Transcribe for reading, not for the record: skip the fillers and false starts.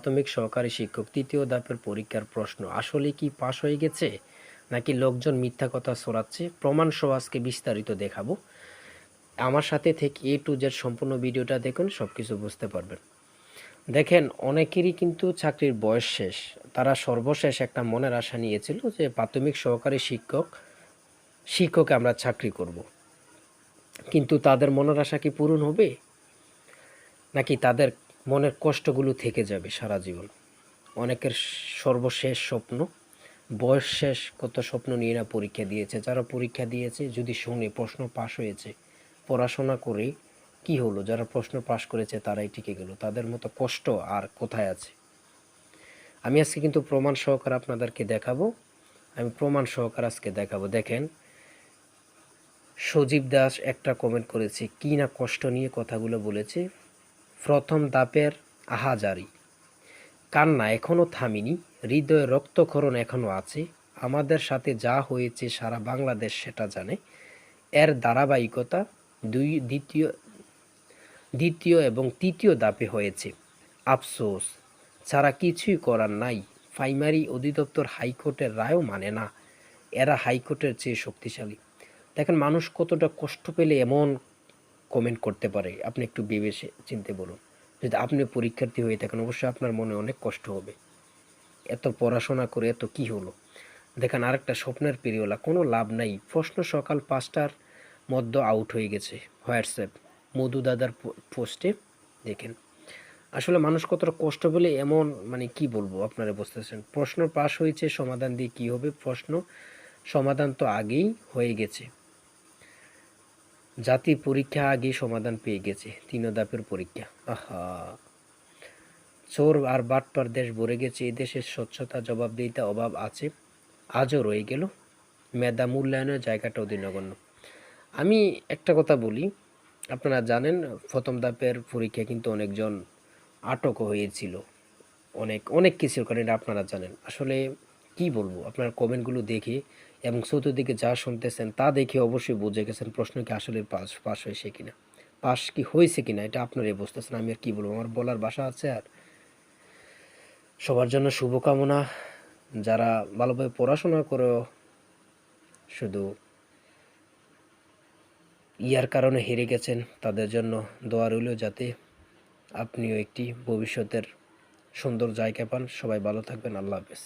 প্রাথমিক সহকারী শিক্ষক তৃতীয় ধাপের পরীক্ষার প্রশ্ন আসলে কি পাস হয়ে গেছে নাকি লোকজন মিথ্যা কথা ছড়াচ্ছে প্রমাণ সহ আজকে বিস্তারিত দেখাবো। আমার সাথে থেকে এ টু জেড সম্পূর্ণ ভিডিওটা দেখুন, সব কিছু বুঝতে পারবেন। দেখেন, অনেকেরই কিন্তু চাকরির বয়স শেষ। তারা সর্বশেষ একটা মনের আশা নিয়েছিল যে প্রাথমিক সহকারী শিক্ষকে আমরা চাকরি করব। কিন্তু তাদের মনের আশা কি পূরণ হবে নাকি তাদের মনের কষ্টগুলো থেকে যাবে সারা জীবন? অনেকের সর্বশেষ স্বপ্ন, বয়স শেষ, কত স্বপ্ন নিয়ে না পরীক্ষা দিয়েছে। যারা পরীক্ষা দিয়েছে যদি শুনে প্রশ্ন পাশ হয়েছে, পড়াশোনা করে কি হলো? যারা প্রশ্ন পাশ করেছে তারাই টিকে গেল। তাদের মতো কষ্ট আর কোথায় আছে? আমি আজকে কিন্তু প্রমাণ সহকারে আপনাদেরকে দেখাবো। দেখেন, সজীব দাস একটা কমেন্ট করেছে, কি না কষ্ট নিয়ে কথাগুলো বলেছে। প্রথম ধাপের আহাজারি, কান্না এখনও থামিনি, হৃদয়ে রক্তক্ষরণ এখনও আছে। আমাদের সাথে যা হয়েছে সারা বাংলাদেশ সেটা জানে। এর ধারাবাহিকতা দ্বিতীয় এবং তৃতীয় ধাপে হয়েছে। আফসোস ছাড়া কিছুই করার নাই। প্রাইমারি অধিদপ্তর হাইকোর্টের রায়ও মানে না। এরা হাইকোর্টের চেয়ে শক্তিশালী। দেখেন, মানুষ কতটা কষ্ট পেলে এমন কমেন্ট করতে পারে, আপনি একটু ভেবে চিন্তে বলুন। যদি আপনি পরীক্ষার্থী হয়ে থাকেন, অবশ্যই আপনার মনে অনেক কষ্ট হবে। এত পড়াশোনা করে এত কি হলো? দেখেন, আরেকটা স্বপ্নের পেরিওলা, কোনো লাভ নাই। প্রশ্ন সকাল 5টার মধ্যে আউট হয়ে গেছে। হোয়াটসঅ্যাপ মধু দাদার পোস্টে দেখেন। আসলে মানুষ কতটা কষ্ট পেলে এমন, মানে কি বলবো আপনারা বুঝতেছেন। প্রশ্ন পাস হয়েছে, সমাধান দিয়ে কি হবে? প্রশ্ন সমাধান তো আগেই হয়ে গেছে। জাতি পরীক্ষা আগেই সমাধান পেয়ে গেছে। 3 ধাপের পরীক্ষা। আহা, চোর আর বাটপার দেশ ভরে গেছে। এই দেশের স্বচ্ছতা জবাবদিহিতা অভাব আছে, আজও রয়ে গেল। মেধা মূল্যায়নের জায়গাটা অতি নগণ্য। আমি একটা কথা বলি, আপনারা জানেন প্রথম ধাপের পরীক্ষা কিন্তু অনেকজন আটকও হয়েছিল, অনেক অনেক কিছুর কারণে, আপনারা জানেন। আসলে কি বলবো, আপনার কমেন্টগুলো দেখে এবং চতুর্দিকে যা শুনতেছেন তা দেখে অবশ্যই বুঝে গেছেন প্রশ্ন কি আসলে পাস হয়েছে কিনা, পাস কি হয়েছে কিনা, এটা আপনারাই বুঝতেছেন। আমি আর কি বলবো, আমার বলার ভাষা আছে? আর সবার জন্য শুভকামনা। যারা ভালোভাবে পড়াশোনা করেও শুধু ইয়ার কারণে হেরে গেছেন, তাদের জন্য দোয়া রইল যাতে আপনিও একটি ভবিষ্যতের সুন্দর জায়গা পান। সবাই ভালো থাকবেন। আল্লাহ হাফেজ।